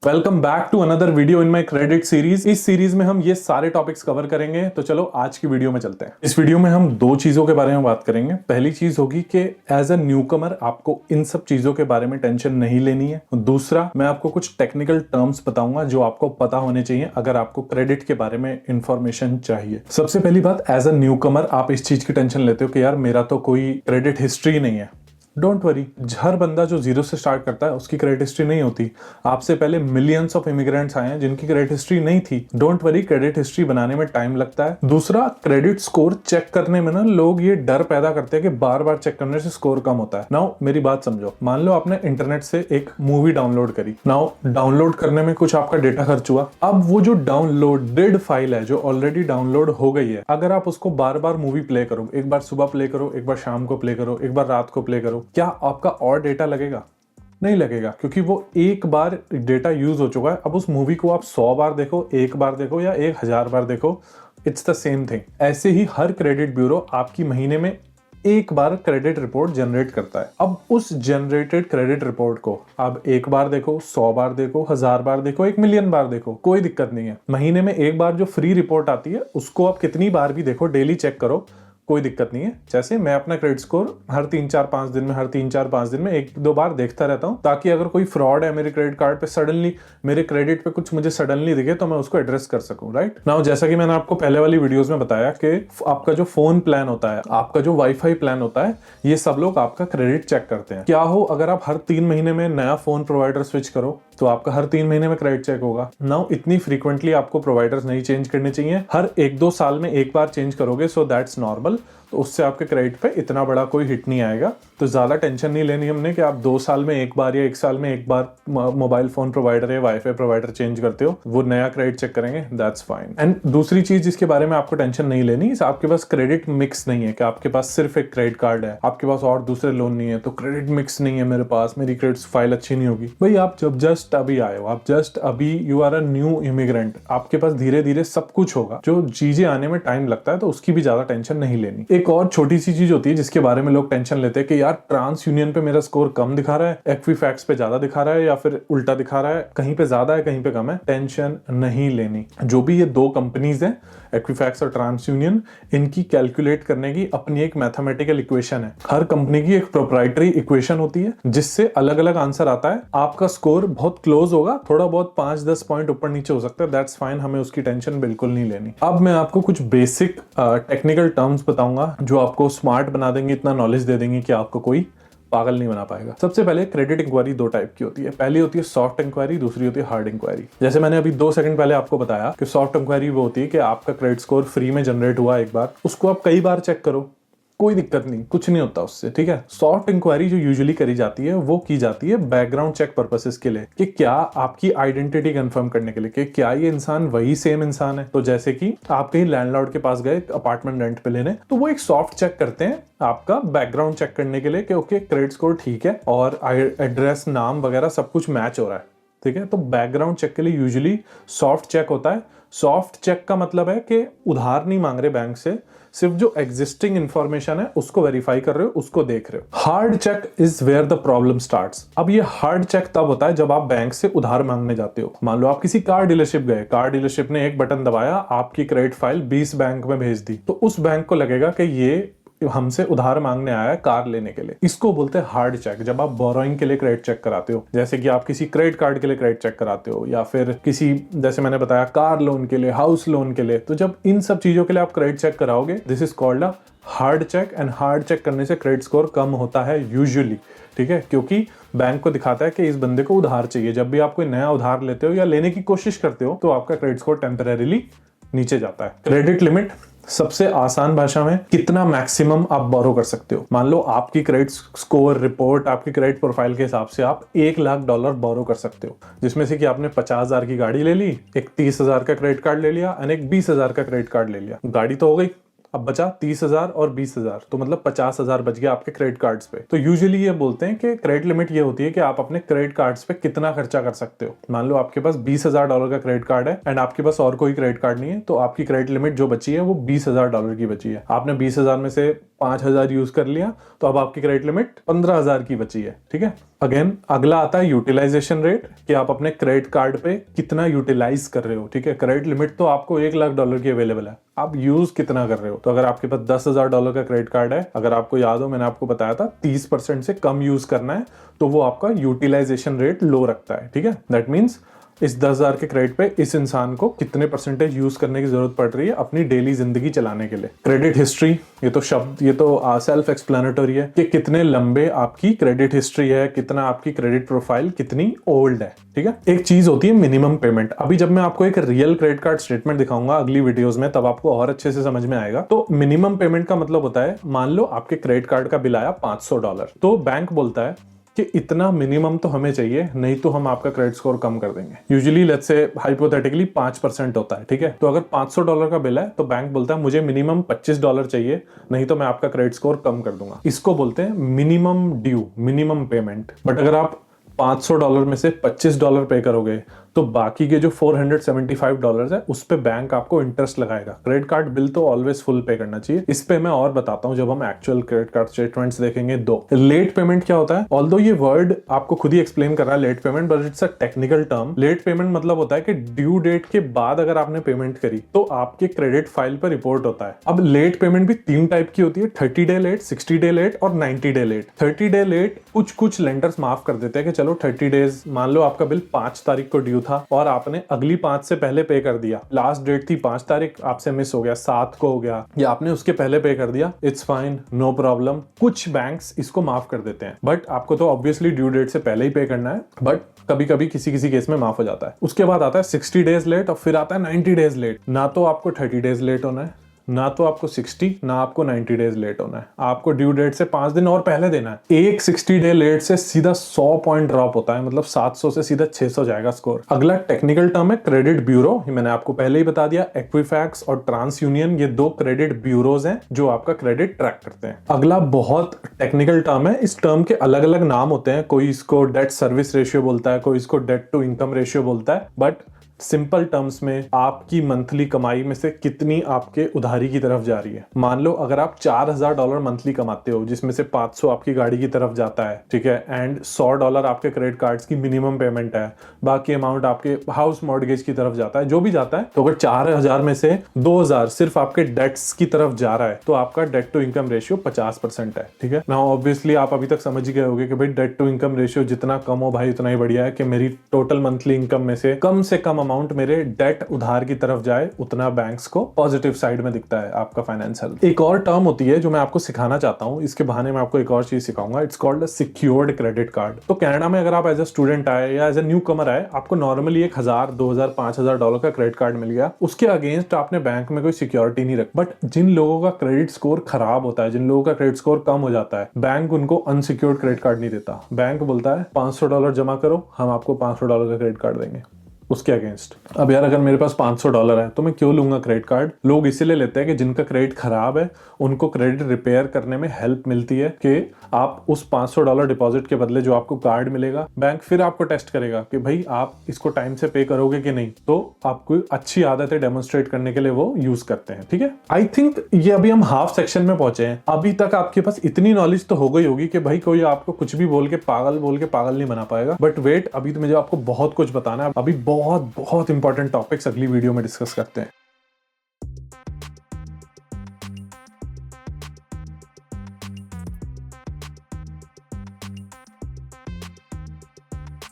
Welcome back to another video in my credit series. इस series में हम ये सारे टॉपिक्स कवर करेंगे। तो चलो आज की वीडियो में चलते हैं। इस वीडियो में हम दो चीजों के बारे में बात करेंगे। पहली चीज होगी कि एज अ न्यूकमर आपको इन सब चीजों के बारे में टेंशन नहीं लेनी है। दूसरा, मैं आपको कुछ टेक्निकल टर्म्स बताऊंगा जो आपको पता होने चाहिए अगर आपको क्रेडिट के बारे में इंफॉर्मेशन चाहिए। सबसे पहली बात, एज अ न्यूकमर आप इस चीज की टेंशन लेते हो कि यार मेरा तो कोई क्रेडिट हिस्ट्री नहीं है। डोंट वरी, हर बंदा जो जीरो से स्टार्ट करता है उसकी क्रेडिट हिस्ट्री नहीं होती। आपसे पहले मिलियंस ऑफ इमिग्रेंट्स आए हैं जिनकी क्रेडिट हिस्ट्री नहीं थी। डोंट वरी, क्रेडिट हिस्ट्री बनाने में टाइम लगता है। दूसरा, क्रेडिट स्कोर चेक करने में ना लोग ये डर पैदा करते हैं कि बार बार चेक करने से स्कोर कम होता है। नाउ मेरी बात समझो, मान लो आपने इंटरनेट से एक मूवी डाउनलोड करी। नाउ डाउनलोड करने में कुछ आपका डेटा खर्च हुआ। अब वो जो डाउनलोडेड फाइल है, जो ऑलरेडी डाउनलोड हो गई है, अगर आप उसको बार बार मूवी प्ले करो, एक बार सुबह प्ले करो, एक बार शाम को प्ले करो, एक बार रात को प्ले करो, क्या आपका और डेटा लगेगा? नहीं लगेगा, क्योंकि वो एक बार डेटा यूज हो चुका है। अब उस मूवी को आप 100 बार देखो, एक बार देखो या 1000 बार देखो, इट्स द सेम थिंग। ऐसे ही हर क्रेडिट ब्यूरो आपकी महीने में एक बार क्रेडिट रिपोर्ट जनरेट करता है। अब उस जनरेटेड क्रेडिट रिपोर्ट को आप एक बार देखो, 100 बार देखो, 1000 बार देखो, 1 मिलियन बार देखो, कोई दिक्कत नहीं है। महीने में एक बार जो फ्री रिपोर्ट आती है उसको आप कितनी बार भी देखो, डेली चेक करो, कोई दिक्कत नहीं है। जैसे मैं अपना क्रेडिट स्कोर हर 3-4-5 दिन में 1-2 बार देखता रहता हूं, ताकि अगर कोई फ्रॉड है मेरे क्रेडिट कार्ड पे, सडनली मेरे क्रेडिट पे कुछ मुझे सडनली दिखे तो मैं उसको एड्रेस कर सकूं। राइट नाउ, जैसा कि मैंने आपको पहले वाली वीडियोस में बताया कि आपका जो फोन प्लान होता है, आपका जो वाईफाई प्लान होता है, ये सब लोग आपका क्रेडिट चेक करते हैं। क्या हो अगर आप हर 3 महीने में नया फोन प्रोवाइडर स्विच करो तो आपका हर 3 महीने में क्रेडिट चेक होगा। नाउ इतनी फ्रीक्वेंटली आपको प्रोवाइडर्स नहीं चेंज करने चाहिए, हर 1-2 साल में एक बार चेंज करोगे, सो दैट्स नॉर्मल। तो उससे आपके क्रेडिट पे इतना बड़ा कोई हिट नहीं आएगा। तो ज्यादा टेंशन नहीं लेनी हमने कि आप 2 साल में एक बार या 1 साल में एक बार मोबाइल फोन प्रोवाइडर या वाईफाई प्रोवाइडर चेंज करते हो, वो नया क्रेडिट चेक करेंगे, दैट्स फाइन। एंड दूसरी चीज जिसके बारे में आपको टेंशन नहीं लेनी, आपके पास क्रेडिट मिक्स नहीं है कि आपके पास सिर्फ एक क्रेडिट कार्ड है, आपके पास और दूसरे लोन नहीं है, तो क्रेडिट मिक्स नहीं है मेरे पास, मेरी क्रेडिट फाइल अच्छी नहीं होगी। भाई आप जब जस्ट अभी आए हो, आप जस्ट अभी, you are a new immigrant, आपके पास धीरे धीरे सब कुछ होगा। जो चीजें आने में टाइम लगता है तो उसकी भी ज्यादा टेंशन नहीं लेनी। एक और छोटी सी चीज होती है जिसके बारे में लोग टेंशन लेते हैं कि यार ट्रांस यूनियन पे मेरा स्कोर कम दिखा रहा है, एक्विफैक्स पे ज्यादा दिखा रहा है, या फिर उल्टा दिखा रहा है, कहीं पे ज्यादा है कहीं पे कम है। टेंशन नहीं लेनी। जो भी ये दो कंपनीज हैं, एक्विफैक्स और ट्रांस यूनियन, इनकी कैलकुलेट करने की अपनी एक मैथमेटिकल इक्वेशन है। हर कंपनी की एक प्रोप्राइटरी इक्वेशन होती है जिससे अलग अलग आंसर आता है। आपका स्कोर बहुत क्लोज होगा, थोड़ा बहुत 5-10 पॉइंट ऊपर नीचे हो सकता है, दैट्स फाइन, हमें उसकी टेंशन बिल्कुल नहीं लेनी। अब मैं आपको कुछ बेसिक टेक्निकल टर्म्स बताऊंगा जो आपको स्मार्ट बना देंगे, इतना नॉलेज दे देंगे कि आपको कोई पागल नहीं बना पाएगा। सबसे पहले, क्रेडिट इंक्वायरी 2 टाइप की होती है। पहली होती है सॉफ्ट इंक्वायरी, दूसरी होती है हार्ड इंक्वायरी। जैसे मैंने अभी 2 सेकंड पहले आपको बताया कि सॉफ्ट इंक्वायरी वो होती है कि आपका क्रेडिट स्कोर फ्री में जनरेट हुआ एक बार, उसको आप कई बार चेक करो, कोई दिक्कत नहीं, कुछ नहीं होता उससे, ठीक है। सॉफ्ट इंक्वायरी जो यूजुअली करी जाती है वो की जाती है बैकग्राउंड चेक पर्पसेस के लिए, कि क्या आपकी आइडेंटिटी कंफर्म करने के लिए कि क्या ये इंसान वही सेम इंसान है। तो जैसे कि आप कहीं लैंडलॉर्ड के पास गए अपार्टमेंट रेंट पे लेने, तो वो एक सॉफ्ट चेक करते हैं आपका बैकग्राउंड चेक करने के लिए कि ओके क्रेडिट स्कोर ठीक है और एड्रेस, नाम वगैरह सब कुछ मैच हो रहा है, ठीक है। तो बैकग्राउंड चेक के लिए यूजुअली सॉफ्ट चेक होता है। सॉफ्ट चेक का मतलब है कि उधार नहीं मांग रहे बैंक से, सिर्फ जो एग्जिस्टिंग इंफॉर्मेशन है उसको वेरीफाई कर रहे हो, उसको देख रहे हो। Hard check is where the problem starts. अब ये हार्ड चेक तब होता है जब आप बैंक से उधार मांगने जाते हो। मान लो आप किसी कार डीलरशिप गए, कार डीलरशिप ने एक बटन दबाया, आपकी क्रेडिट फाइल 20 बैंक में भेज दी, तो उस बैंक को लगेगा कि ये हमसे उधार मांगने आया है कार लेने के लिए। इसको बोलते हैं हार्ड चेक। जब आप बोरोइंग के लिए क्रेडिट चेक कराते हो, जैसे कि आप किसी क्रेडिट कार्ड के लिए क्रेडिट चेक कराते हो, या फिर किसी, जैसे मैंने बताया, कार लोन के लिए, हाउस लोन के लिए, तो जब इन सब चीजों के लिए आप क्रेडिट चेक कराओगे, this is called a hard check. And hard check करने से क्रेडिट स्कोर कम होता है यूजुअली, ठीक है, क्योंकि बैंक को दिखाता है कि इस बंदे को उधार चाहिए। जब भी आप कोई नया उधार लेते हो या लेने की कोशिश करते हो तो आपका क्रेडिट स्कोर टेम्परेरीली नीचे जाता है। क्रेडिट लिमिट, सबसे आसान भाषा में, कितना मैक्सिमम आप बोरो कर सकते हो। मान लो आपकी क्रेडिट स्कोर रिपोर्ट, आपकी क्रेडिट प्रोफाइल के हिसाब से आप $1,00,000 बोरो कर सकते हो, जिसमें से कि आपने 50,000 की गाड़ी ले ली, एक 30,000 का क्रेडिट कार्ड ले लिया और एक 20,000 का क्रेडिट कार्ड ले लिया। गाड़ी तो हो गई, अब बचा 30,000 और 20,000, तो मतलब 50,000 बच गया आपके क्रेडिट कार्ड्स पे। तो यूजुअली ये बोलते हैं कि क्रेडिट लिमिट ये होती है कि आप अपने क्रेडिट कार्ड्स पे कितना खर्चा कर सकते हो। मान लो आपके पास $20,000 का क्रेडिट कार्ड है एंड आपके पास और कोई क्रेडिट कार्ड नहीं है, तो आपकी क्रेडिट लिमिट जो बची है वो $20,000 की बची है। आपने 20,000 में से 5,000 यूज कर लिया तो अब आपकी क्रेडिट लिमिट 15,000 की बची है। ठीक है, अगेन अगला आता है यूटिलाइजेशन रेट, कि आप अपने क्रेडिट कार्ड पे कितना यूटिलाइज कर रहे हो। ठीक है, क्रेडिट लिमिट तो आपको $1,00,000 की अवेलेबल है, आप यूज कितना कर रहे हो। तो अगर आपके पास $10,000 का क्रेडिट कार्ड है, अगर आपको याद हो मैंने आपको बताया था 30% से कम यूज करना है, तो वो आपका यूटिलाइजेशन रेट लो रखता है। ठीक है, दैट मीन्स इस 10,000 के क्रेडिट पे इस इंसान को कितने परसेंटेज यूज करने की जरूरत पड़ रही है अपनी डेली जिंदगी चलाने के लिए। क्रेडिट हिस्ट्री, ये तो शब्द, ये तो सेल्फ एक्सप्लेनेटरी है कि कितने लंबे आपकी क्रेडिट हिस्ट्री है, कितना आपकी क्रेडिट प्रोफाइल कितनी ओल्ड है। ठीक है, एक चीज होती है मिनिमम पेमेंट। अभी जब मैं आपको एक रियल क्रेडिट कार्ड स्टेटमेंट दिखाऊंगा अगली वीडियोस में, तब आपको और अच्छे से समझ में आएगा। तो मिनिमम पेमेंट का मतलब होता है, मान लो आपके क्रेडिट कार्ड का बिल आया $500, तो बैंक बोलता है कि इतना मिनिमम तो हमें चाहिए, नहीं तो हम आपका क्रेडिट स्कोर कम कर देंगे। यूजुअली लेट्स से हाइपोथेटिकली 5% होता है। ठीक है, तो अगर $500 का बिल है तो बैंक बोलता है मुझे मिनिमम $25 चाहिए, नहीं तो मैं आपका क्रेडिट स्कोर कम कर दूंगा। इसको बोलते हैं minimum due, minimum payment. But अगर आप $500 में से $25 पे करोगे तो बाकी के जो $475 है उस पे बैंक आपको इंटरेस्ट लगाएगा। क्रेडिट कार्ड बिल तो ऑलवेज फुल पे करना चाहिए। इस पे मैं और बताता हूं जब हम एक्चुअल क्रेडिट कार्ड स्टेटमेंट्स देखेंगे। दो, लेट पेमेंट क्या होता है? ऑल्दो ये वर्ड आपको खुद ही एक्सप्लेन कर रहा है late payment, but it's a technical term. Late payment मतलब होता है कि ड्यू डेट के बाद अगर आपने पेमेंट करी तो आपके क्रेडिट फाइल पर रिपोर्ट होता है। अब लेट पेमेंट भी 3 टाइप की होती है, 30 डे लेट, 60 डे लेट और 90 डे लेट। 30 डे लेट कुछ लेंडर्स माफ कर देते हैं कि चलो 30 डेज, मान लो आपका बिल 5 तारीख को ड्यू था और आपने अगली 5 से पहले पे कर दिया। लास्ट डेट थी 5 तारीख, आपसे मिस हो गया, 7 को हो गया, या आपने उसके पहले पे कर दिया, इट्स फाइन, नो प्रॉब्लम। कुछ बैंक्स इसको माफ कर देते हैं, बट आपको तो ऑब्वियसली ड्यू डेट से पहले ही पे करना है, बट कभी कभी किसी केस में माफ हो जाता है। उसके बाद आता है 60 डेज लेट और फिर आता है 90 डेज लेट। ना तो आपको 30 डेज लेट होना है, ना तो आपको 60, ना आपको 90 डेज लेट होना है। आपको ड्यू डेट से 5 दिन और पहले देना है। एक 60 डे लेट से सीधा 100 पॉइंट ड्रॉप होता है, मतलब 700 से सीधा 600 जाएगा स्कोर। अगला टेक्निकल टर्म है क्रेडिट ब्यूरो। मैंने आपको पहले ही बता दिया, एक्विफैक्स और ट्रांस यूनियन ये 2 क्रेडिट ब्यूरोज हैं जो आपका क्रेडिट ट्रैक करते हैं। अगला बहुत टेक्निकल टर्म है, इस टर्म के अलग अलग नाम होते हैं। कोई इसको डेट सर्विस रेशियो बोलता है, कोई इसको डेट टू इनकम रेशियो बोलता है, बट सिंपल टर्म्स में आपकी मंथली कमाई में से कितनी आपके उधारी की तरफ जा रही है। मान लो अगर आप $4,000 मंथली कमाते हो, जिसमें से 500 आपकी गाड़ी की तरफ जाता है, ठीक है, एंड $100 आपके क्रेडिट कार्ड्स की मिनिमम पेमेंट है, बाकी अमाउंट आपके हाउस मॉर्गेज की तरफ जाता है, जो भी जाता है, तो अगर 4,000 में से 2,000 सिर्फ आपके डेट्स की तरफ जा रहा है तो आपका डेट टू इनकम रेशियो 50% है। ठीक है, नाउ ऑब्वियसली आप अभी तक समझ गए होंगे कि भाई डेट टू इनकम रेशियो जितना कम हो भाई उतना ही बढ़िया है, कि मेरी टोटल मंथली इनकम में से कम अमाउंट मेरे डेट उधार की तरफ जाए, उतना बैंक्स को पॉजिटिव साइड में दिखता है आपका फाइनेंस हेल्थ। एक और टर्म होती है जो मैं आपको सिखाना चाहता हूं, इसके बहाने मैं आपको एक और चीज सिखाऊंगा, it's called a secured credit card. तो कनाडा में अगर आप एज अ स्टूडेंट आए या एज अ न्यू कमर आए, आपको नॉर्मली 1,000, 2,000, $5,000 का क्रेडिट कार्ड मिल गया, उसके अगेंस्ट आपने बैंक में कोई सिक्योरिटी नहीं रखी। बट जिन लोगों का क्रेडिट स्कोर खराब होता है, जिन लोगों का क्रेडिट स्कोर कम हो जाता है, बैंक उनको अनसिक्योर्ड क्रेडिट कार्ड नहीं देता। बैंक बोलता है $500 जमा करो, हम आपको $500 का क्रेडिट कार्ड देंगे उसके अगेंस्ट। अब यार अगर मेरे पास $500 है तो मैं क्यों लूंगा क्रेडिट कार्ड? लोग इसीलिए लेते हैं कि जिनका क्रेडिट खराब है उनको क्रेडिट रिपेयर करने में हेल्प मिलती है, कि आप उस $500 डिपॉजिट के बदले जो आपको कार्ड मिलेगा, बैंक फिर आपको टेस्ट करेगा कि भाई आप इसको टाइम से पे करोगे कि नहीं। तो आपको अच्छी आदतें डेमोन्स्ट्रेट करने के लिए वो यूज करते हैं। ठीक है, आई थिंक ये अभी हम हाफ सेक्शन में पहुंचे हैं। अभी तक आपके पास इतनी नॉलेज तो हो गई होगी कि भाई कोई आपको कुछ भी बोल के पागल नहीं बना पाएगा। बट वेट, अभी तो मुझे आपको बहुत कुछ बताना है। अभी बहुत इंपॉर्टेंट टॉपिक्स अगली वीडियो में डिस्कस करते हैं।